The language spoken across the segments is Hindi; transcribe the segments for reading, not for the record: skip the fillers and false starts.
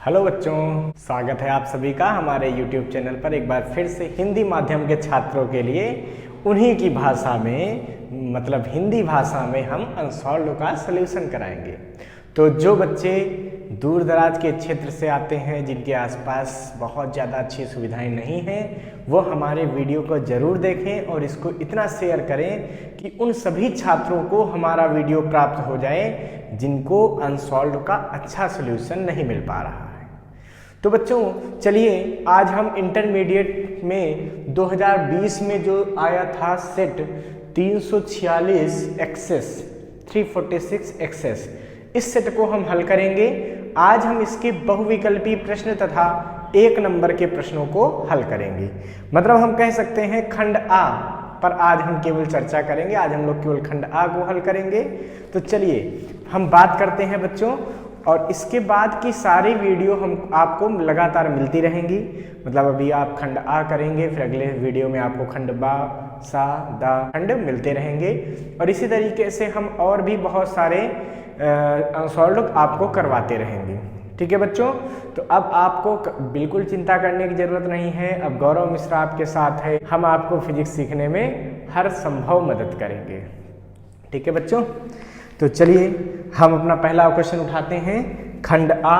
हेलो बच्चों, स्वागत है आप सभी का हमारे YouTube चैनल पर एक बार फिर से हिंदी माध्यम के छात्रों के लिए उन्हीं की भाषा में मतलब हिंदी भाषा में हम अनसॉल्व्ड का सलूशन कराएंगे। तो जो बच्चे दूर दराज के क्षेत्र से आते हैं, जिनके आसपास बहुत ज़्यादा अच्छी सुविधाएं नहीं हैं, वो हमारे वीडियो को ज़रूर देखें और इसको इतना शेयर करें कि उन सभी छात्रों को हमारा वीडियो प्राप्त हो जाए जिनको अनसॉल्व्ड का अच्छा सलूशन नहीं मिल पा रहा है। तो बच्चों चलिए, आज हम इंटरमीडिएट में 2020 में जो आया था सेट 346 एक्सेस 346 एक्सेस, इस सेट को हम हल करेंगे। आज हम इसके बहुविकल्पी प्रश्न तथा एक नंबर के प्रश्नों को हल करेंगे। मतलब हम कह सकते हैं खंड आ पर आज हम केवल चर्चा करेंगे। आज हम लोग केवल खंड आ को हल करेंगे। तो चलिए हम बात करते हैं बच्चों, और इसके बाद की सारी वीडियो हम आपको लगातार मिलती रहेंगी। मतलब अभी आप खंड आ करेंगे, फिर अगले वीडियो में आपको खंड बा, सा, दा खंड मिलते रहेंगे। और इसी तरीके से हम और भी बहुत सारे अनसॉल्व्ड आपको करवाते रहेंगे। ठीक है बच्चों, तो अब आपको बिल्कुल चिंता करने की ज़रूरत नहीं है। अब गौरव मिश्रा आपके साथ है, हम आपको फिजिक्स सीखने में हर संभव मदद करेंगे। ठीक है बच्चों, तो चलिए हम अपना पहला क्वेश्चन उठाते हैं, खंड आ।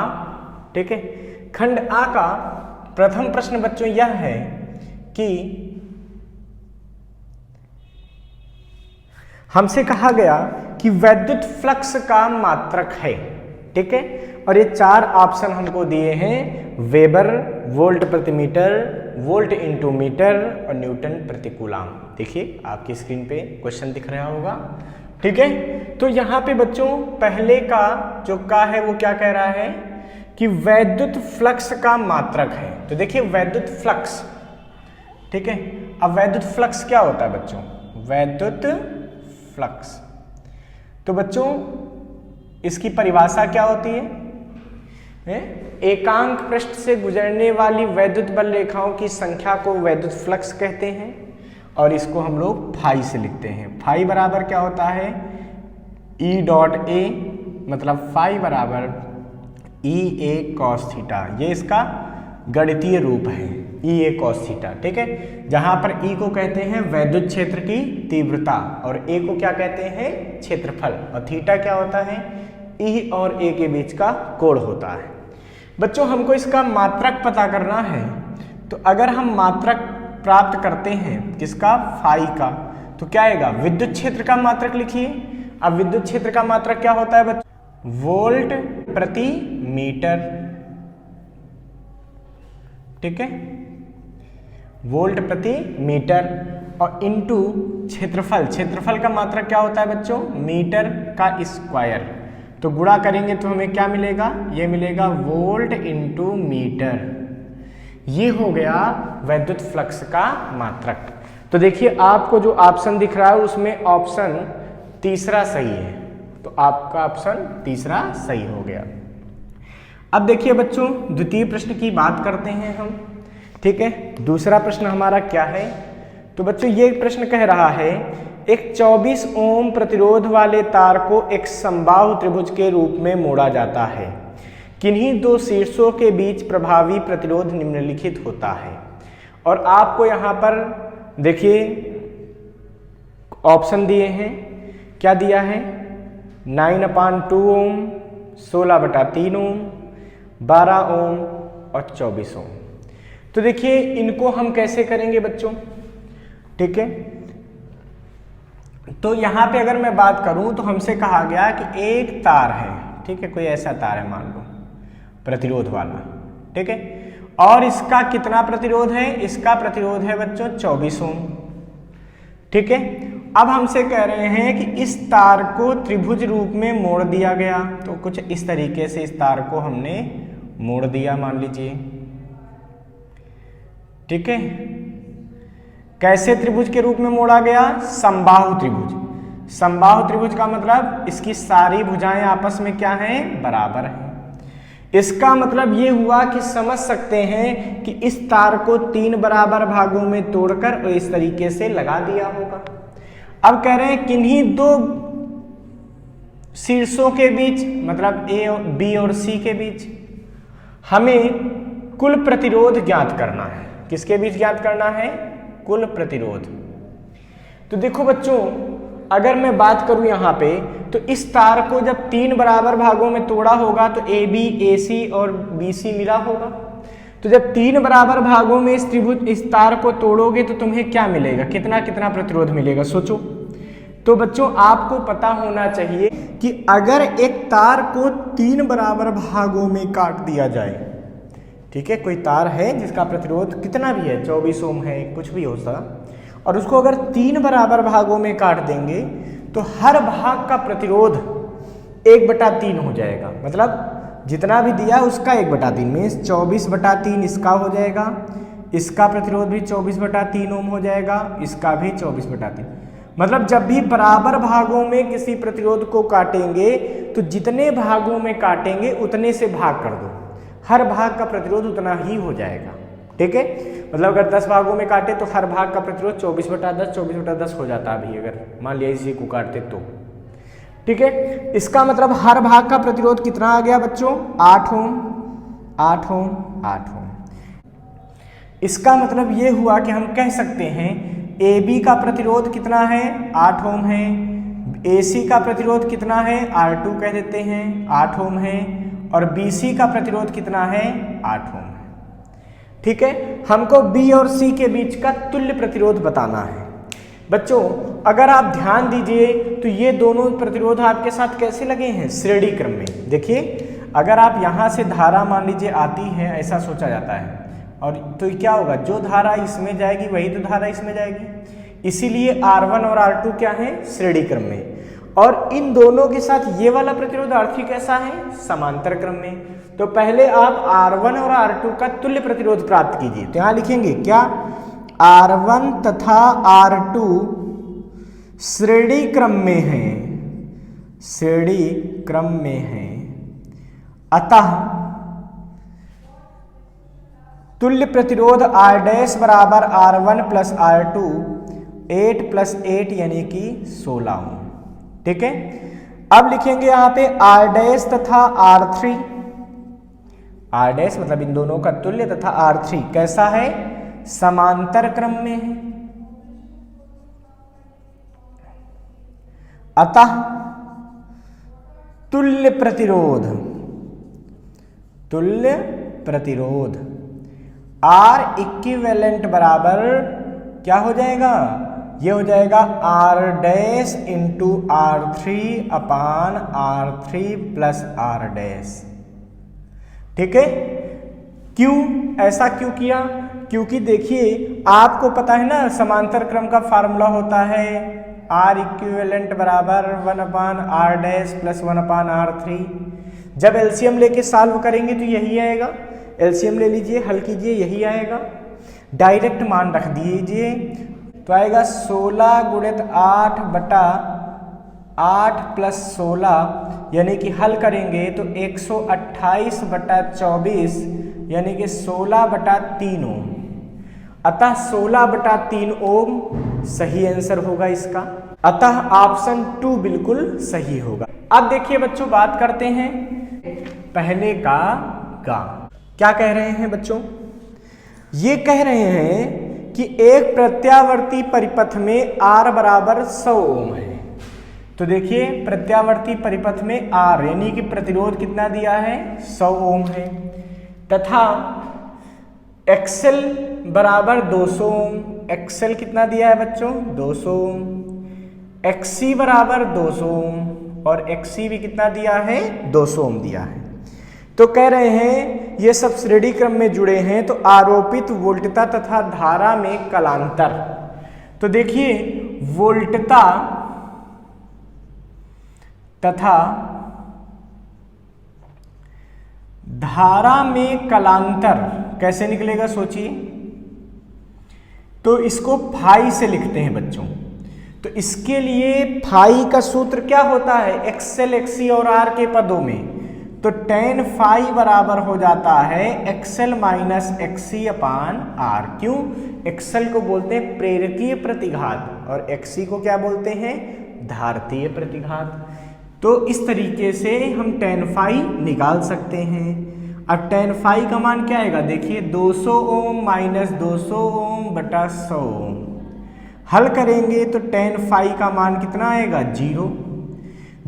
ठीक है, खंड आ का प्रथम प्रश्न बच्चों यह है कि हमसे कहा गया कि वैद्युत फ्लक्स का मात्रक है। ठीक है, और ये चार ऑप्शन हमको दिए हैं, वेबर, वोल्ट प्रति मीटर, वोल्ट इंटू मीटर और न्यूटन प्रति कूलाम। देखिए आपकी स्क्रीन पे क्वेश्चन दिख रहा होगा। ठीक है, तो यहाँ पे बच्चों पहले का जो का है वो क्या कह रहा है कि वैद्युत फ्लक्स का मात्रक है। तो देखिए वैद्युत फ्लक्स, ठीक है, अब वैद्युत फ्लक्स क्या होता है बच्चों? वैद्युत फ्लक्स, तो बच्चों इसकी परिभाषा क्या होती है? एकांक पृष्ठ से गुजरने वाली वैद्युत बल रेखाओं की संख्या को वैद्युत फ्लक्स कहते हैं, और इसको हम लोग फाई से लिखते हैं। फाई बराबर क्या होता है? ई डॉट ए, मतलब फाई बराबर ई ए कॉस थीटा। ये इसका गणितीय रूप है, ई ए कॉस थीटा। ठीक है, जहां पर ई को कहते हैं वैद्युत क्षेत्र की तीव्रता और ए को क्या कहते हैं? क्षेत्रफल, और थीटा क्या होता है? ई और ए के बीच का कोण होता है। बच्चों हमको इसका मात्रक पता करना है, तो अगर हम मात्रक प्राप्त करते हैं किसका? फाई का, तो क्या आएगा? विद्युत क्षेत्र का मात्रक लिखिए। अब विद्युत क्षेत्र का मात्रक क्या होता है बच्चों? वोल्ट प्रति मीटर। ठीक है, वोल्ट प्रति मीटर और इनटू क्षेत्रफल। क्षेत्रफल का मात्रक क्या होता है बच्चों? मीटर का स्क्वायर। तो गुणा करेंगे तो हमें क्या मिलेगा? ये मिलेगा वोल्ट इंटू मीटर। ये हो गया वैद्युत फ्लक्स का मात्रक। तो देखिए आपको जो ऑप्शन दिख रहा है उसमें ऑप्शन तीसरा सही है, तो आपका ऑप्शन तीसरा सही हो गया। अब देखिए बच्चों द्वितीय प्रश्न की बात करते हैं हम। ठीक है, दूसरा प्रश्न हमारा क्या है? तो बच्चों ये प्रश्न कह रहा है, एक 24 ओम प्रतिरोध वाले तार को एक समबाहु त्रिभुज के रूप में मोड़ा जाता है। किन्हीं दो शीर्षों के बीच प्रभावी प्रतिरोध निम्नलिखित होता है। और आपको यहाँ पर देखिए ऑप्शन दिए हैं, क्या दिया है? 9/2 ओम, 16/3 ओम, 12 ओम और 24 ओम। तो देखिए इनको हम कैसे करेंगे बच्चों? ठीक है, तो यहाँ पे अगर मैं बात करूं तो हमसे कहा गया कि एक तार है, ठीक है, कोई ऐसा तार है मान लो प्रतिरोध वाला, ठीक है, और इसका कितना प्रतिरोध है? इसका प्रतिरोध है बच्चों 24 ओम। ठीक है, अब हमसे कह रहे हैं कि इस तार को त्रिभुज रूप में मोड़ दिया गया। तो कुछ इस तरीके से इस तार को हमने मोड़ दिया मान लीजिए। ठीक है, कैसे त्रिभुज के रूप में मोड़ा गया? समबाहु त्रिभुज। समबाहु त्रिभुज का मतलब इसकी सारी भुजाएं आपस में क्या हैं? बराबर हैं। इसका मतलब ये हुआ कि समझ सकते हैं कि इस तार को 3 बराबर भागों में तोड़कर और इस तरीके से लगा दिया होगा। अब कह रहे हैं किन्हीं दो शीर्षों के बीच, मतलब ए और बी और सी के बीच, हमें कुल प्रतिरोध ज्ञात करना है। किसके बीच ज्ञात करना है? कुल प्रतिरोध। तो देखो बच्चों, अगर मैं बात करूं यहाँ पे, तो इस तार को जब 3 बराबर भागों में तोड़ा होगा तो AB, AC और BC मिला होगा। तो जब 3 बराबर भागों में इस तार को तोड़ोगे तो तुम्हें क्या मिलेगा, कितना कितना प्रतिरोध मिलेगा, सोचो। तो बच्चों आपको पता होना चाहिए कि अगर एक तार को 3 बराबर भागों में काट दिया जाए, ठीक है, कोई तार है जिसका प्रतिरोध कितना भी है, 24 ओम है, कुछ भी हो सकता, और उसको अगर 3 बराबर भागों में काट देंगे तो हर भाग का प्रतिरोध 1/3 हो जाएगा। मतलब जितना भी दिया उसका 1/3 मीन्स 24/3 इसका हो जाएगा, इसका प्रतिरोध भी 24/3 ओम हो जाएगा, इसका भी 24/3। मतलब जब भी बराबर भागों में किसी प्रतिरोध को काटेंगे तो जितने भागों में काटेंगे उतने से भाग कर दो, हर भाग का प्रतिरोध उतना ही हो जाएगा। ठीक है, मतलब अगर 10 भागों में काटे तो हर भाग का प्रतिरोध 24/10 हो जाता अभी, अगर मान लिया इसी को काटते तो। ठीक है, इसका मतलब हर भाग का प्रतिरोध कितना आ गया बच्चों, 8 ओम, 8 ओम, 8 ओम। इसका मतलब ये हुआ कि हम कह सकते हैं AB का प्रतिरोध कितना है, 8 ओम है, AC का प्रतिरोध कितना है, R2 कह देते हैं, 8 ओम है, और BC का प्रतिरोध कितना है, 8 ओम है। ठीक है, हमको B और C के बीच का तुल्य प्रतिरोध बताना है। बच्चों अगर आप ध्यान दीजिए तो ये दोनों प्रतिरोध आपके साथ कैसे लगे हैं, श्रेणी क्रम में। देखिए अगर आप यहाँ से धारा मान लीजिए आती है, ऐसा सोचा जाता है, और तो क्या होगा, जो धारा इसमें जाएगी वही तो धारा इसमें जाएगी, इसीलिए R1 और R2 क्या है, श्रेणी क्रम में। और इन दोनों के साथ ये वाला प्रतिरोध R3 कैसा है, समांतर क्रम में। तो पहले आप R1 और R2 का तुल्य प्रतिरोध प्राप्त कीजिए। तो यहाँ लिखेंगे क्या, R1 तथा R2 श्रेणी क्रम में है, श्रेणी क्रम में है, अतः तुल्य प्रतिरोध R डैश बराबर R1 प्लस R2 8 + 8 यानी कि 16 ओम। ठीक है, अब लिखेंगे यहाँ पे R डैश तथा R3, R डैश मतलब इन दोनों का तुल्य तथा R3 कैसा है, समांतर क्रम में है, अतः तुल्य प्रतिरोध, तुल्य प्रतिरोध R इक्विवेलेंट बराबर क्या हो जाएगा, ये हो जाएगा R डैश इंटू R3 अपान R3 प्लस R डैश। ठीक है, क्यों ऐसा क्यों किया, क्योंकि देखिए आपको पता है ना समांतर क्रम का फार्मूला होता है R इक्विवेलेंट बराबर 1/R डैश प्लस 1/R3। जब एलसीएम लेके सॉल्व करेंगे तो यही आएगा, एलसीएम ले लीजिए, हल कीजिए, यही आएगा। डायरेक्ट मान रख दीजिए तो आएगा 16 × 8/8 + 16 यानी कि हल करेंगे तो 128/24 यानी कि 16/3 ओम। अतः 16/3 ओम सही आंसर होगा इसका, अतः ऑप्शन 2 बिल्कुल सही होगा। अब देखिए बच्चों बात करते हैं पहले का गा। क्या कह रहे हैं बच्चों, ये कह रहे हैं कि एक प्रत्यावर्ती परिपथ में R बराबर 100 ओम है। तो देखिए प्रत्यावर्ती परिपथ में R यानी कि प्रतिरोध कितना दिया है, 100 ओम है, तथा XL बराबर 200 ओम, XL कितना दिया है बच्चों, 200 ओम, XC बराबर 200 ओम, और XC भी कितना दिया है, 200 ओम दिया है। तो कह रहे हैं ये सब श्रेणी क्रम में जुड़े हैं, तो आरोपित वोल्टता तथा धारा में कलांतर। तो देखिए वोल्टता तथा धारा में कलांतर कैसे निकलेगा सोचिए, तो इसको फाई से लिखते हैं बच्चों। तो इसके लिए फाई का सूत्र क्या होता है, XL, XC और R के पदों में, तो tan फाई बराबर हो जाता है XL माइनस XC अपान R। क्यों, XL को बोलते हैं प्रेरकीय प्रतिघात और XC को क्या बोलते हैं, धारतीय प्रतिघात। तो इस तरीके से हम tan फाई निकाल सकते हैं। अब tan फाई का मान क्या आएगा, देखिए 200 ओम माइनस 200 ओम बटा 100 ओम। हल करेंगे तो tan फाई का मान कितना आएगा, 0।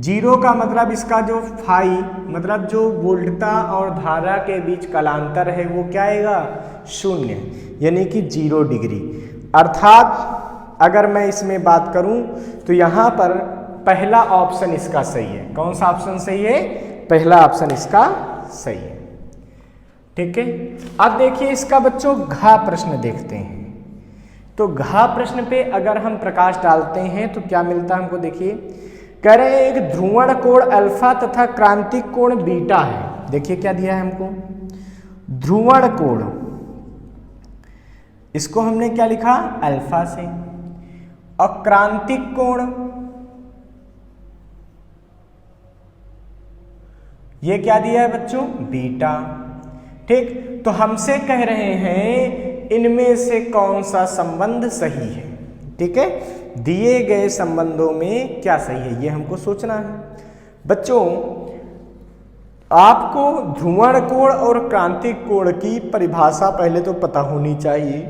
0 का मतलब इसका जो फाई मतलब जो वोल्टता और धारा के बीच कालांतर है वो क्या आएगा, 0, यानी कि 0 डिग्री। अर्थात अगर मैं इसमें बात करूं तो यहाँ पर पहला ऑप्शन इसका सही है। कौन सा ऑप्शन सही है, पहला ऑप्शन इसका सही है। ठीक है, अब देखिए इसका बच्चों घ प्रश्न देखते हैं। तो घ प्रश्न पे अगर हम प्रकाश डालते हैं तो क्या मिलता है हमको, देखिए कह रहे हैं एक ध्रुवण कोण अल्फा तथा क्रांतिक कोण बीटा है। देखिए क्या दिया है हमको, ध्रुवण कोण, इसको हमने क्या लिखा, अल्फा से, और क्रांतिक कोण ये क्या दिया है बच्चों, बीटा। ठीक, तो हमसे कह रहे हैं इनमें से कौन सा संबंध सही है। ठीक है, दिए गए संबंधों में क्या सही है ये हमको सोचना है। बच्चों आपको ध्रुवण कोण और क्रांतिक कोण की परिभाषा पहले तो पता होनी चाहिए।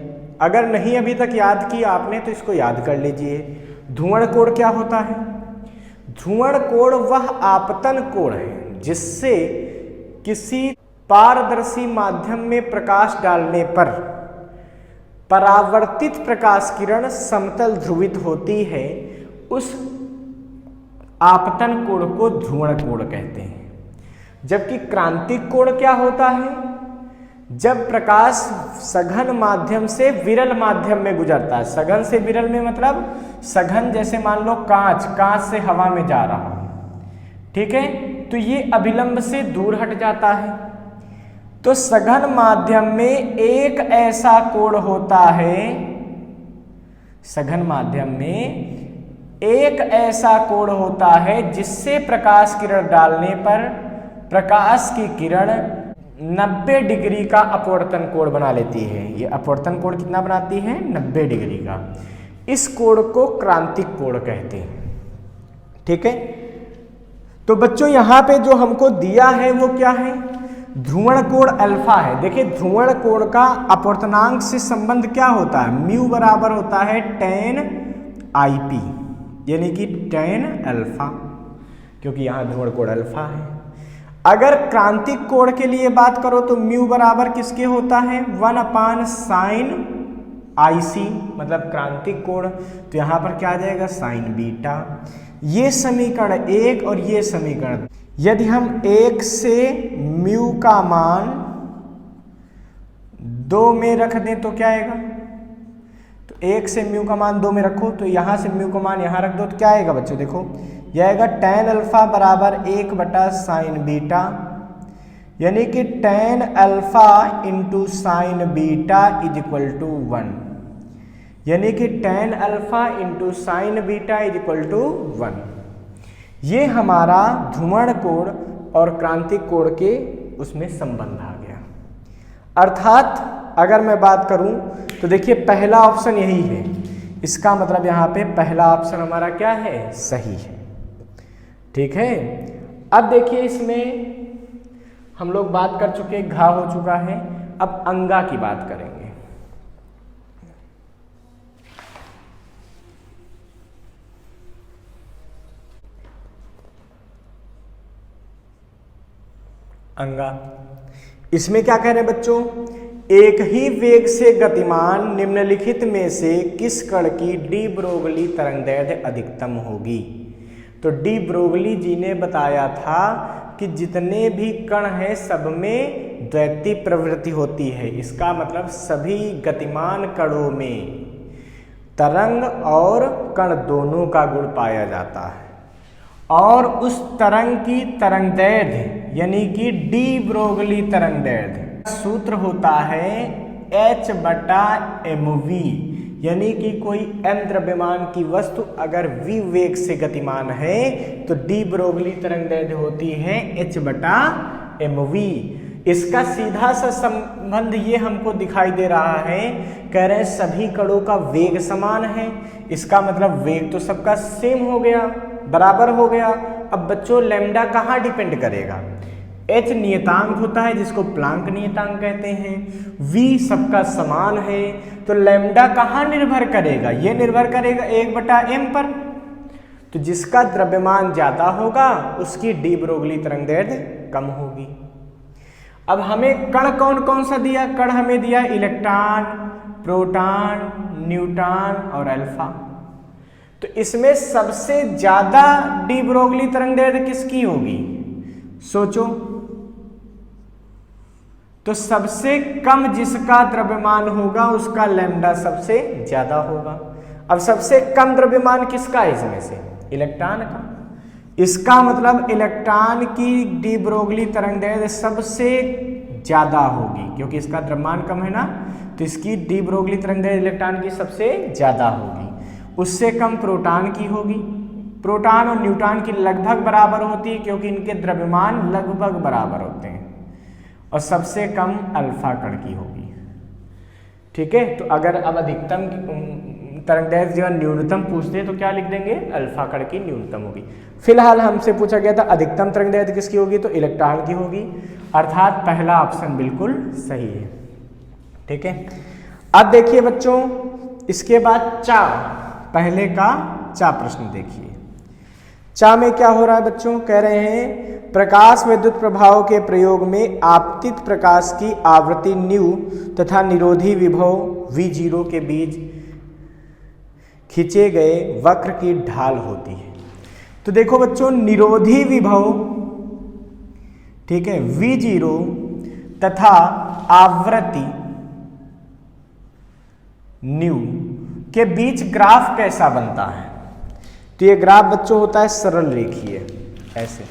अगर नहीं अभी तक याद की आपने तो इसको याद कर लीजिए। ध्रुवण कोण क्या होता है, ध्रुवण कोण वह आपतन कोण है जिससे किसी पारदर्शी माध्यम में प्रकाश डालने पर परावर्तित प्रकाश किरण समतल ध्रुवित होती है, उस आपतन कोण को ध्रुवण कोण कहते हैं। जबकि क्रांतिक कोण क्या होता है, जब प्रकाश सघन माध्यम से विरल माध्यम में गुजरता है। सघन से विरल में मतलब सघन जैसे मान लो कांच से हवा में जा रहा, ठीक है, तो ये अभिलंब से दूर हट जाता है। तो सघन माध्यम में एक ऐसा कोण होता है, सघन माध्यम में एक ऐसा कोण होता है जिससे प्रकाश किरण डालने पर प्रकाश की किरण 90 डिग्री का अपवर्तन कोण बना लेती है। ये अपवर्तन कोण कितना बनाती है, 90 डिग्री का। इस कोण को क्रांतिक कोण कहते हैं। ठीक है, तो बच्चों यहां पे जो हमको दिया है वो क्या है, ध्रुवण कोण अल्फा है। देखिए ध्रुवण कोण का अपवर्तनांक से संबंध क्या होता है, म्यू बराबर होता है tan IP, यानी कि tan अल्फा, क्योंकि यहां ध्रुवण कोण अल्फा है। अगर क्रांतिक कोण के लिए बात करो तो म्यू बराबर किसके होता है, 1/sin IC, मतलब क्रांतिक कोण। तो यहां पर क्या आ जाएगा, sin बीटा। ये समीकरण 1 और ये समीकरण, यदि हम 1 से म्यू का मान 2 में रख दें तो क्या आएगा, तो 1 से म्यू का मान 2 में रखो तो यहां से म्यू का मान यहां रख दो तो क्या आएगा बच्चों, देखो यह आएगा tan अल्फा बराबर 1/sin बीटा, यानी कि tan alpha into sine beta is equal to 1, यानी कि tan alpha into sine beta is equal to 1। ये हमारा ध्रुवण कोण और क्रांतिक कोण के उसमें संबंध आ गया। अर्थात अगर मैं बात करूं तो देखिए पहला ऑप्शन यही है, इसका मतलब यहां पे पहला ऑप्शन हमारा क्या है, सही है। ठीक है, अब देखिए इसमें हम लोग बात कर चुके, घा हो चुका है, अब अंगा की बात करेंगे। अंगा, इसमें क्या कह रहे हैं बच्चों, एक ही वेग से गतिमान निम्नलिखित में से किस कण की डी ब्रोगली तरंगदैर्घ्य अधिकतम होगी। तो डी ब्रोगली जी ने बताया था कि जितने भी कण हैं सब में द्वैती प्रवृत्ति होती है। इसका मतलब सभी गतिमान कणों में तरंग और कण दोनों का गुण पाया जाता है, और उस तरंग की तरंगदैर्घ्य यानी कि डी ब्रोगली तरंगदैर्घ्य सूत्र होता है h/mv, यानी कि कोई m द्रव्यमान की वस्तु अगर v वेग से गतिमान है तो डी ब्रोगली तरंगदैर्घ्य होती है h/mv। इसका सीधा सा संबंध ये हमको दिखाई दे रहा है, कह रहे हैं सभी कणों का वेग समान है, इसका मतलब वेग तो सबका सेम हो गया, बराबर हो गया। अब बच्चों लैम्डा कहाँ डिपेंड करेगा, h नियतांक होता है जिसको प्लांक नियतांक कहते हैं, v सबका समान है, तो लैम्डा कहाँ निर्भर करेगा, ये निर्भर करेगा 1/m पर। तो जिसका द्रव्यमान ज्यादा होगा उसकी डी ब्रोगली तरंगदैर्ध्य कम होगी। अब हमें कण कौन कौन सा दिया, कण हमें दिया इलेक्ट्रॉन, प्रोटॉन, न्यूट्रॉन और अल्फा। तो इसमें सबसे ज्यादा डी ब्रोगली तरंगदैर्ध्य किसकी होगी, सोचो। तो सबसे कम जिसका द्रव्यमान होगा उसका लैम्डा सबसे ज्यादा होगा। अब सबसे कम द्रव्यमान किसका है इसमें से, इलेक्ट्रॉन का। इसका मतलब इलेक्ट्रॉन की डी ब्रोगली तरंगदैर्ध्य सबसे ज्यादा होगी, क्योंकि इसका द्रव्यमान कम है ना, तो इसकी डी ब्रोगली तरंगदैर्ध्य इलेक्ट्रॉन की सबसे ज्यादा होगी। उससे कम प्रोटॉन की होगी। प्रोटॉन और न्यूट्रॉन की लगभग बराबर होती है क्योंकि इनके द्रव्यमान लगभग बराबर होते हैं। और सबसे कम अल्फा कण की होगी। ठीक है, तो अगर अब अधिकतम तरंगदैर्ध्य जगह न्यूनतम पूछते हैं तो क्या लिख देंगे, अल्फा कण की न्यूनतम होगी। फिलहाल हमसे पूछा गया था अधिकतम तरंगदैर्ध्य किसकी होगी, तो इलेक्ट्रॉन की होगी, अर्थात पहला ऑप्शन बिल्कुल सही है। ठीक है, अब देखिए बच्चों, इसके बाद चा, पहले का चा प्रश्न देखिए। चा में क्या हो रहा है बच्चों, कह रहे हैं प्रकाश विद्युत प्रभाव के प्रयोग में आपतित प्रकाश की आवृत्ति न्यू तथा निरोधी विभव V0 के बीच खींचे गए वक्र की ढाल होती है। तो देखो बच्चों, निरोधी विभव, ठीक है, V0 तथा आवृत्ति न्यू के बीच ग्राफ कैसा बनता है। तो ये ग्राफ बच्चों होता है सरल रेखीय, ऐसे।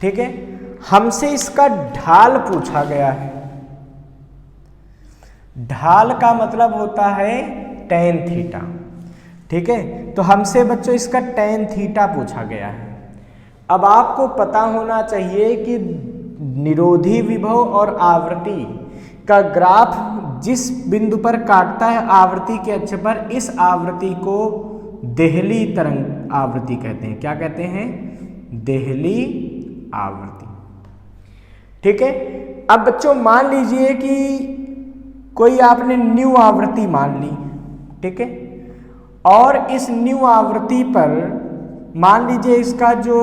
ठीक है, हमसे इसका ढाल पूछा गया है। ढाल का मतलब होता है tan थीटा। ठीक है, तो हमसे बच्चों इसका tan थीटा पूछा गया है। अब आपको पता होना चाहिए कि निरोधी विभव और आवृत्ति का ग्राफ जिस बिंदु पर काटता है आवृत्ति के अक्ष पर, इस आवृत्ति को देहली तरंग आवृत्ति कहते हैं। क्या कहते हैं, देहली आवृत्ति। ठीक है, अब बच्चों मान लीजिए कि कोई आपने न्यू आवृत्ति मान ली, ठीक है, और इस न्यू आवृत्ति पर मान लीजिए इसका जो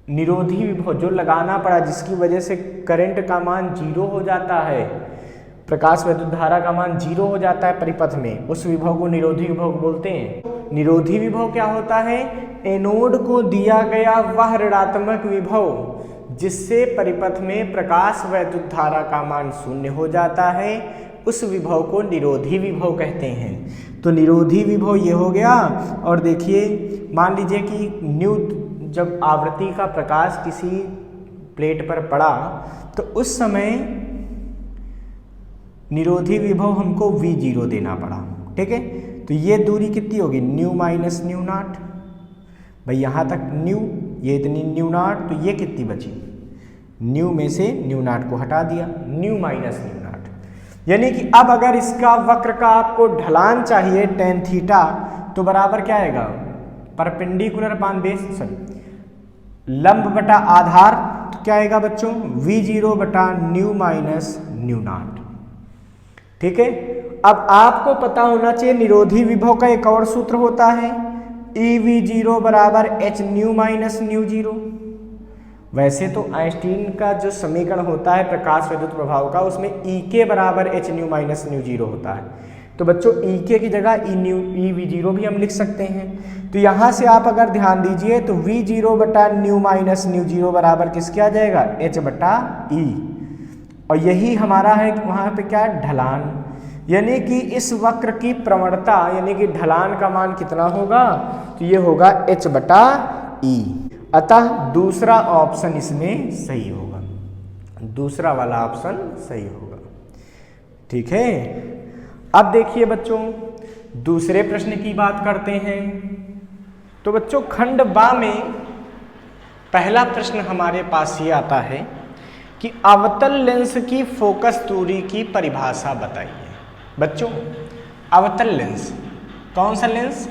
निरोधी विभव जो लगाना पड़ा, जिसकी वजह से करंट का मान 0 हो जाता है, प्रकाश विद्युत धारा का मान 0 हो जाता है परिपथ में, उस विभव को निरोधी विभव बोलते हैं। निरोधी विभव क्या होता है, एनोड को दिया गया वह ऋणात्मक विभव जिससे परिपथ में प्रकाश विद्युत धारा का मान 0 हो जाता है, उस विभव को निरोधी विभव कहते हैं। तो निरोधी विभव ये हो गया। और देखिए, मान लीजिए कि न्यू जब आवृत्ति का प्रकाश किसी प्लेट पर पड़ा तो उस समय निरोधी विभव हमको V0 देना पड़ा। ठीक है, तो ये दूरी कितनी होगी, न्यू माइनस न्यू नॉट। भाई यहाँ तक न्यू, ये इतनी न्यू नॉट, तो ये कितनी बची, न्यू में से न्यू नॉट को हटा दिया, न्यू माइनस न्यू नॉट। यानी कि अब अगर इसका वक्र का आपको ढलान चाहिए tan थीटा, तो बराबर क्या आएगा, परपेंडिकुलर अपान बेस, सॉरी लंब बटा आधार, तो क्या आएगा बच्चों, V0 बटा न्यू माइनस न्यू नॉट। ठीक है, अब आपको पता होना चाहिए निरोधी विभव का एक और सूत्र होता है, EV0 बराबर h न्यू माइनस न्यू 0। वैसे तो आइंस्टीन का जो समीकरण होता है प्रकाश विद्युत प्रभाव का, उसमें EK बराबर h न्यू माइनस न्यू 0 होता है। तो बच्चों EK की जगह EV0 भी हम लिख सकते हैं। तो यहाँ से आप अगर ध्यान दीजिए तो V0 बटा न्यू माइनस न्यू 0 बराबर किसके आ जाएगा, h बटा E। और यही हमारा है वहाँ पे क्या, ढलान, यानी कि इस वक्र की प्रवणता यानी कि ढलान का मान कितना होगा, तो ये होगा h बटा E। अतः दूसरा ऑप्शन इसमें सही होगा, दूसरा वाला ऑप्शन सही होगा। ठीक है, अब देखिए बच्चों दूसरे प्रश्न की बात करते हैं। तो बच्चों खंड बा में पहला प्रश्न हमारे पास ये आता है कि अवतल लेंस की फोकस दूरी की परिभाषा बताइए। बच्चों अवतल लेंस, कौन सा लेंस,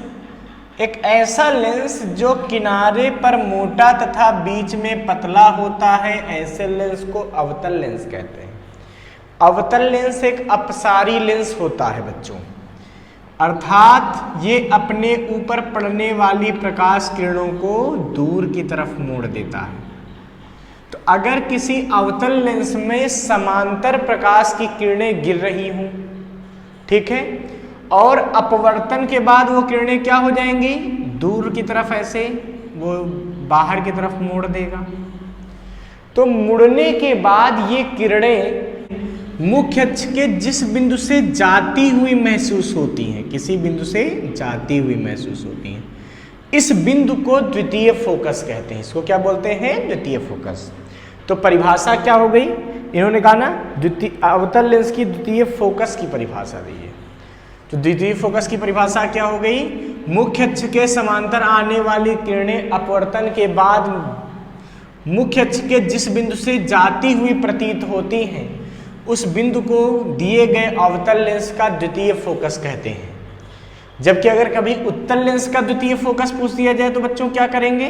एक ऐसा लेंस जो किनारे पर मोटा तथा बीच में पतला होता है, ऐसे लेंस को अवतल लेंस कहते हैं। अवतल लेंस एक अपसारी लेंस होता है बच्चों, अर्थात ये अपने ऊपर पड़ने वाली प्रकाश किरणों को दूर की तरफ मोड़ देता है। तो अगर किसी अवतल लेंस में समांतर प्रकाश की किरणें गिर रही हों, ठीक है, और अपवर्तन के बाद वो किरणें क्या हो जाएंगी, दूर की तरफ ऐसे वो बाहर की तरफ मोड़ देगा। तो मुड़ने के बाद ये किरणें मुख्य अक्ष के जिस बिंदु से जाती हुई महसूस होती हैं, किसी बिंदु से जाती हुई महसूस होती हैं, इस बिंदु को द्वितीय फोकस कहते हैं। इसको क्या बोलते हैं, द्वितीय फोकस। तो परिभाषा क्या हो गई, इन्होंने कहा ना द्वितीय अवतल लेंस की द्वितीय फोकस की परिभाषा दी है। तो द्वितीय फोकस की परिभाषा क्या हो गई, मुख्य अक्ष के समांतर आने वाली किरणें अपवर्तन के बाद मुख्य अक्ष के जिस बिंदु से जाती हुई प्रतीत होती हैं, उस बिंदु को दिए गए अवतल लेंस का द्वितीय फोकस कहते हैं। जबकि अगर कभी उत्तल लेंस का द्वितीय फोकस पूछ दिया जाए तो बच्चों क्या करेंगे,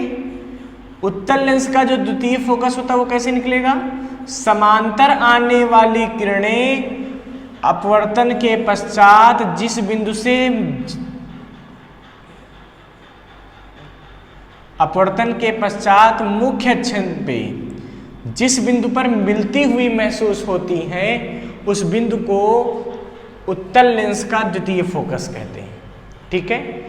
उत्तल लेंस का जो द्वितीय फोकस होता है वो कैसे निकलेगा, समांतर आने वाली किरणें अपवर्तन के पश्चात जिस बिंदु से अपवर्तन के पश्चात मुख्य अक्ष पे जिस बिंदु पर मिलती हुई महसूस होती हैं, उस बिंदु को उत्तल लेंस का द्वितीय फोकस कहते हैं। ठीक है,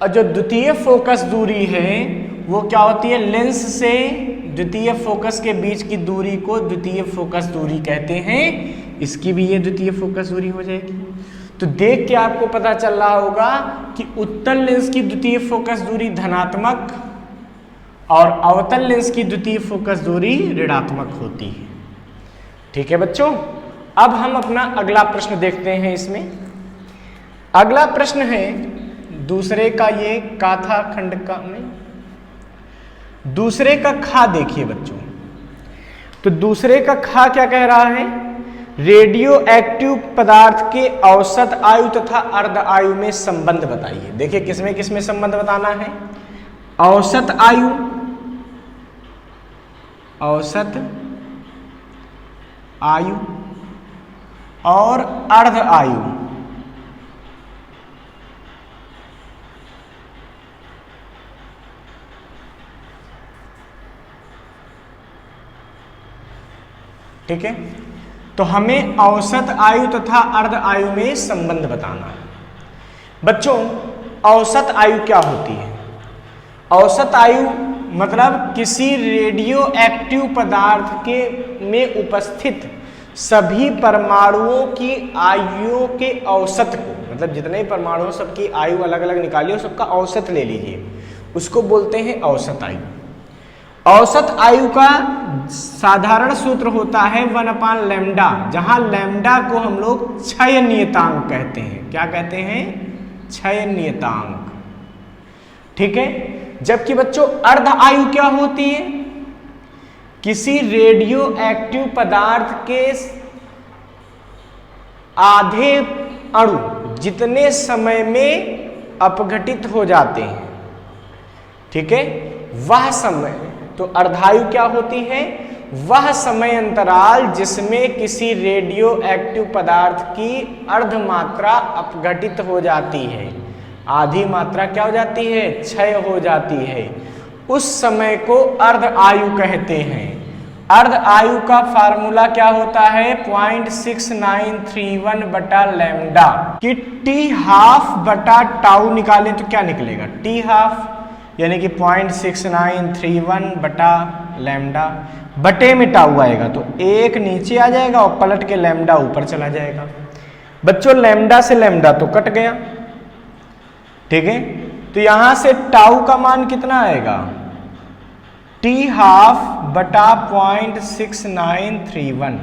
और जो द्वितीय फोकस दूरी है वो क्या होती है, लेंस से द्वितीय फोकस के बीच की दूरी को द्वितीय फोकस दूरी कहते हैं। इसकी भी ये द्वितीय फोकस दूरी हो जाएगी। तो देख के आपको पता चल रहा होगा कि उत्तल लेंस की द्वितीय फोकस दूरी धनात्मक और अवतल लेंस की द्वितीय फोकस दूरी ऋणात्मक होती है। ठीक है बच्चों, अब हम अपना अगला प्रश्न देखते हैं। इसमें अगला प्रश्न है दूसरे का, ये का था खंड का में दूसरे का खा देखिए बच्चों। तो दूसरे का खा क्या कह रहा है, रेडियो एक्टिव पदार्थ के औसत आयु तथा अर्ध आयु में संबंध बताइए। देखिए किसमें किसमें संबंध बताना है, औसत आयु, औसत आयु और अर्ध आयु। ठीक है, तो हमें औसत आयु तथा अर्ध आयु में संबंध बताना है। बच्चों औसत आयु क्या होती है, औसत आयु मतलब किसी रेडियो एक्टिव पदार्थ के में उपस्थित सभी परमाणुओं की आयुओं के औसत को, मतलब जितने परमाणु सबकी आयु अलग अलग निकालिए, सबका औसत ले लीजिए, उसको बोलते हैं औसत आयु। औसत आयु का साधारण सूत्र होता है 1/लैम्डा, जहां लैम्डा को हम लोग क्षय नियतांक कहते हैं। क्या कहते हैं, क्षय नियतांक। ठीक है, जबकि बच्चों अर्ध आयु क्या होती है, किसी रेडियो एक्टिव पदार्थ के आधे अणु जितने समय में अपघटित हो जाते हैं, ठीक है, वह समय। तो अर्धायु क्या होती है, वह समय अंतराल जिसमें किसी रेडियो एक्टिव पदार्थ की अर्ध मात्रा अपघटित हो जाती है, आधी मात्रा क्या हो जाती है, क्षय हो जाती है, उस समय को अर्ध आयु कहते हैं। अर्ध आयु का फार्मूला क्या होता है, 0.6931 बटा लैम्डा कि टी हाफ बटा टाउ निकाले तो क्या निकलेगा, टी हाफ यानी कि 0.6931 बटा लैम्डा, बटे में टाउ आएगा तो एक नीचे आ जाएगा और पलट के लैम्डा ऊपर चला जाएगा। बच्चों लैम्डा से लैम्डा तो कट गया, ठीक है, तो यहां से टाउ का मान कितना आएगा, टी हाफ बटा 0.6931,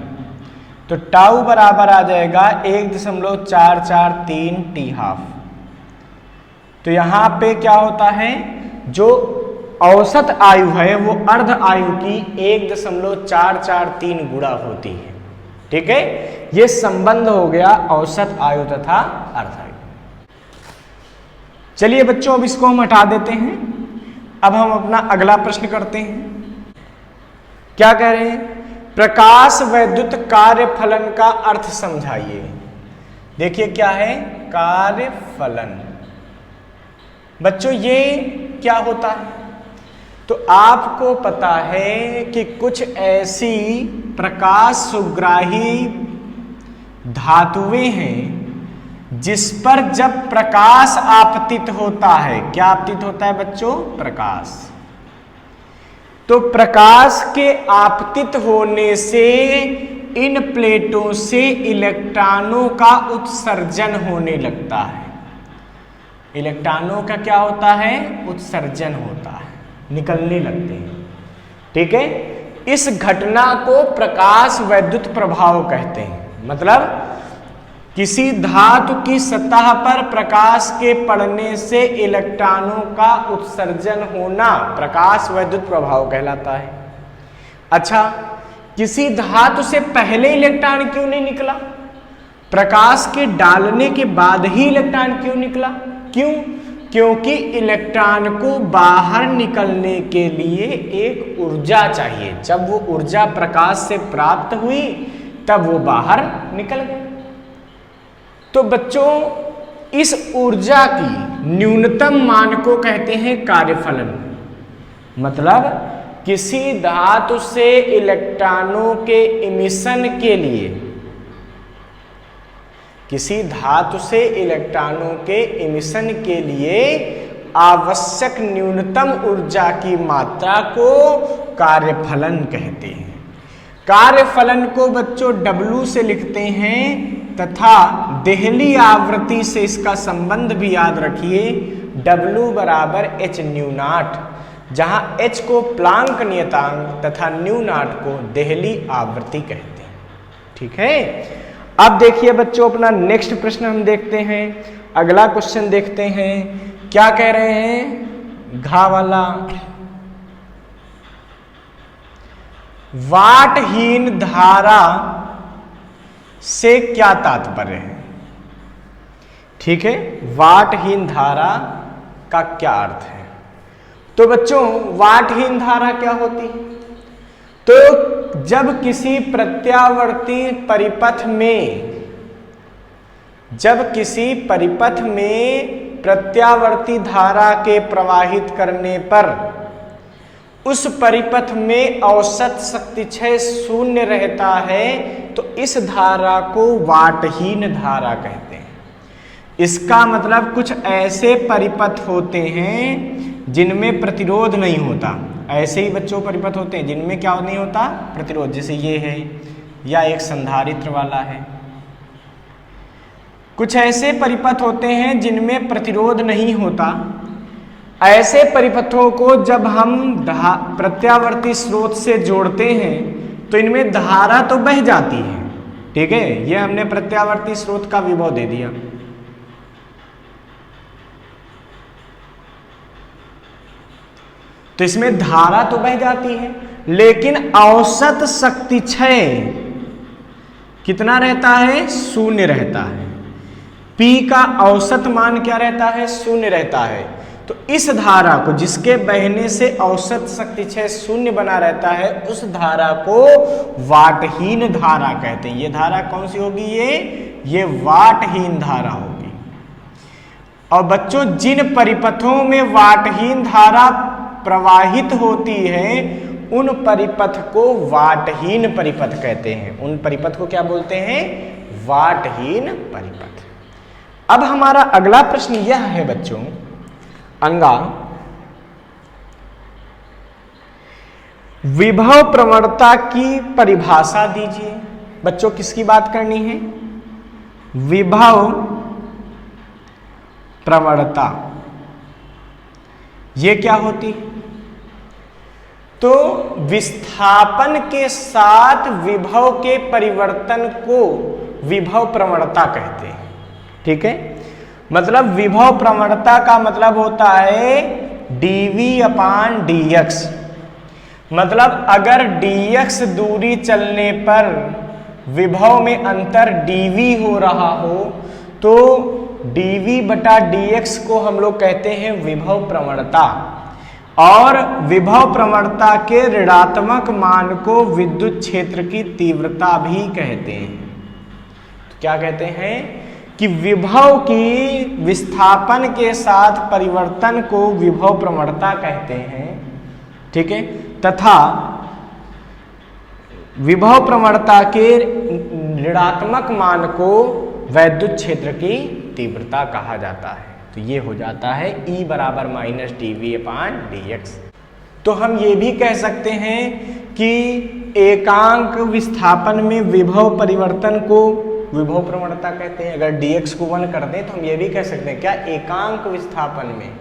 तो टाउ बराबर आ जाएगा 1.443 टी हाफ। तो यहां पे क्या होता है, जो औसत आयु है वो अर्ध आयु की 1.443 गुणा होती है। ठीक है, ये संबंध हो गया औसत आयु तथा अर्ध आयु। चलिए बच्चों, अब इसको हम हटा देते हैं। अब हम अपना अगला प्रश्न करते हैं। क्या कह रहे हैं? प्रकाश वैद्युत कार्यफलन का अर्थ समझाइए। देखिए क्या है कार्यफलन। बच्चों ये क्या होता है? तो आपको पता है कि कुछ ऐसी प्रकाश सुग्राही धातुएं हैं जिस पर जब प्रकाश आपतित होता है, क्या आपतित होता है बच्चों? प्रकाश। तो प्रकाश के आपतित होने से इन प्लेटों से इलेक्ट्रॉनों का उत्सर्जन होने लगता है। इलेक्ट्रॉनों का क्या होता है? उत्सर्जन होता है, निकलने लगते हैं। ठीक है, इस घटना को प्रकाश वैद्युत प्रभाव कहते हैं। मतलब किसी धातु की सतह पर प्रकाश के पड़ने से इलेक्ट्रॉनों का उत्सर्जन होना प्रकाश वैद्युत प्रभाव कहलाता है। अच्छा, किसी धातु से पहले इलेक्ट्रॉन क्यों नहीं निकला? प्रकाश के डालने के बाद ही इलेक्ट्रॉन क्यों निकला? क्यों? क्योंकि इलेक्ट्रॉन को बाहर निकलने के लिए एक ऊर्जा चाहिए। जब वो ऊर्जा प्रकाश से प्राप्त हुई तब वो बाहर निकल गए। तो बच्चों, इस ऊर्जा की न्यूनतम मान को कहते हैं कार्यफलन। मतलब किसी धातु से इलेक्ट्रॉनों के इमिशन के लिए, किसी धातु से इलेक्ट्रॉनों के इमिशन के लिए आवश्यक न्यूनतम ऊर्जा की मात्रा को कार्यफलन कहते हैं। कार्यफलन को बच्चों W से लिखते हैं तथा देहली आवृत्ति से इसका संबंध भी याद रखिए। W बराबर h न्यू नॉट, जहां h को प्लांक नियतांक तथा न्यू नॉट को देहली आवृत्ति कहते हैं। ठीक है, अब देखिए बच्चों, अपना नेक्स्ट प्रश्न हम देखते हैं। अगला क्वेश्चन देखते हैं। क्या कह रहे हैं? घा वाला, वाटहीन धारा से क्या तात्पर्य है? ठीक है, वाटहीन धारा का क्या अर्थ है? तो बच्चों, वाटहीन धारा क्या होती है? तो जब किसी प्रत्यावर्ती परिपथ में, जब किसी परिपथ में प्रत्यावर्ती धारा के प्रवाहित करने पर उस परिपथ में औसत शक्तिक्षय शून्य रहता है तो इस धारा को वाटहीन धारा कहते हैं। इसका मतलब कुछ ऐसे परिपथ होते हैं जिनमें प्रतिरोध नहीं होता। ऐसे ही बच्चों परिपथ होते हैं जिनमें क्या नहीं होता? प्रतिरोध। जैसे ये है या एक संधारित्र वाला है। कुछ ऐसे परिपथ होते हैं जिनमें प्रतिरोध नहीं होता। ऐसे परिपथों को जब हम प्रत्यावर्ती स्रोत से जोड़ते हैं तो इनमें धारा तो बह जाती है। ठीक है, ये हमने प्रत्यावर्ती स्रोत का विभव दे दिया। तो इसमें धारा तो बह जाती है, लेकिन औसत शक्तिक्षय कितना रहता है? शून्य रहता है। P का औसत मान क्या रहता है? शून्य रहता है। तो इस धारा को, जिसके बहने से औसत शक्तिक्षय शून्य बना रहता है, उस धारा को वाटहीन धारा कहते हैं। ये धारा कौन सी होगी? ये वाटहीन धारा होगी। और बच्चों, जिन परिपथों में वाटहीन धारा प्रवाहित होती है उन परिपथ को वाटहीन परिपथ कहते हैं। उन परिपथ को क्या बोलते हैं? वाटहीन परिपथ। अब हमारा अगला प्रश्न यह है बच्चों, अंगा, विभव प्रवणता की परिभाषा दीजिए। बच्चों, किसकी बात करनी है? विभव प्रवणता। ये क्या होती है? तो विस्थापन के साथ विभव के परिवर्तन को विभव प्रवणता कहते हैं। ठीक है, मतलब विभव प्रवणता का मतलब होता है dV/dx। मतलब अगर dx दूरी चलने पर विभव में अंतर dV हो रहा हो तो dV/dx को हम लोग कहते हैं विभव प्रवणता, और विभव प्रवणता के ऋणात्मक मान को विद्युत क्षेत्र की तीव्रता भी कहते हैं। तो क्या कहते हैं कि विभव की विस्थापन के साथ परिवर्तन को विभव प्रवणता कहते हैं, ठीक है, तथा विभव प्रवणता के ऋणात्मक मान को वैद्युत क्षेत्र की तीव्रता कहा जाता है। तो ये हो जाता है E बराबर माइनस dV/dx। तो हम ये भी कह सकते हैं कि एकांक विस्थापन में विभव परिवर्तन को विभव प्रवणता कहते हैं। अगर dx को 1 कर दें तो हम ये भी कह सकते हैं क्या, एकांक विस्थापन में,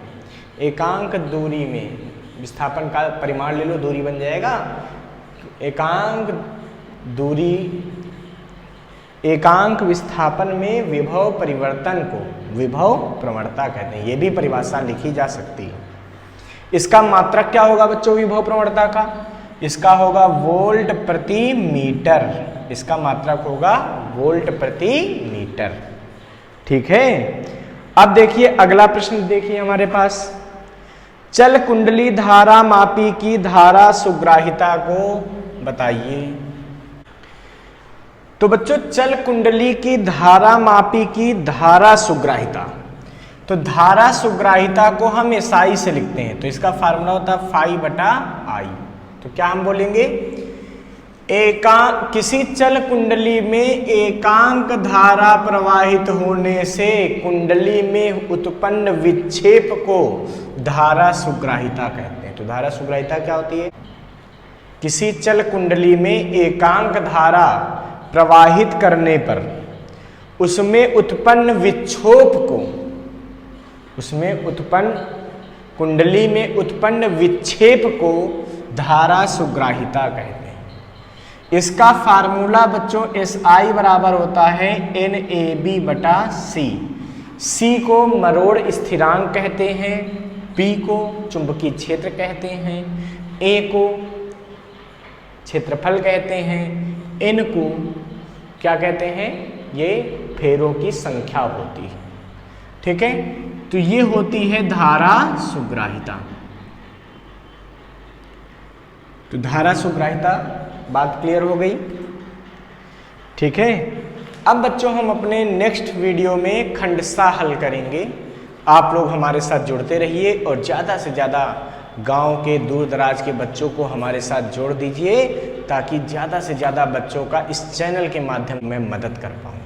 एकांक दूरी में, विस्थापन का परिमाण ले लो, दूरी बन जाएगा, एकांक दूरी, एकांक विस्थापन में विभव परिवर्तन को विभव प्रवणता कहते हैं। ये भी परिभाषा लिखी जा सकती है। इसका मात्रक क्या होगा बच्चों विभव प्रवणता का? इसका होगा वोल्ट प्रति मीटर, इसका मात्रक होगा वोल्ट प्रति मीटर, ठीक है। अब देखिए अगला प्रश्न, देखिए हमारे पास, चल कुंडली धारा मापी की धारा सुग्राहिता को बताइए। तो बच्चों चल कुंडली की धारा मापी की धारा सुग्राहिता, तो धारा सुग्राहिता को हम SI से लिखते हैं, तो इसका फार्मूला होता है φ/I। तो क्या हम बोलेंगे, किसी चल कुंडली में एकांक धारा प्रवाहित होने से कुंडली में उत्पन्न विक्षेप को धारा सुग्राहिता कहते हैं। तो धारा सुग्राहिता क्या होती है, किसी चल कुंडली में एकांक धारा प्रवाहित करने पर उसमें उत्पन्न विक्षोभ को, उसमें उत्पन्न, कुंडली में उत्पन्न विक्षेप को धारा सुग्राहिता कहते हैं। इसका फार्मूला बच्चों SI बराबर होता है NAB/C। C को मरोड़ स्थिरांक कहते हैं, P को चुंबकीय क्षेत्र कहते हैं, A को क्षेत्रफल कहते हैं, N को क्या कहते हैं, ये फेरों की संख्या होती है, ठीक है। तो ये होती है धारा सुग्राहिता। तो धारा सुग्राहिता बात क्लियर हो गई, ठीक है। अब बच्चों हम अपने नेक्स्ट वीडियो में खंडसा हल करेंगे। आप लोग हमारे साथ जुड़ते रहिए और ज़्यादा से ज़्यादा गांव के दूर दराज के बच्चों को हमारे साथ जोड़ दीजिए, ताकि ज़्यादा से ज़्यादा बच्चों का इस चैनल के माध्यम में मदद कर पाऊँ।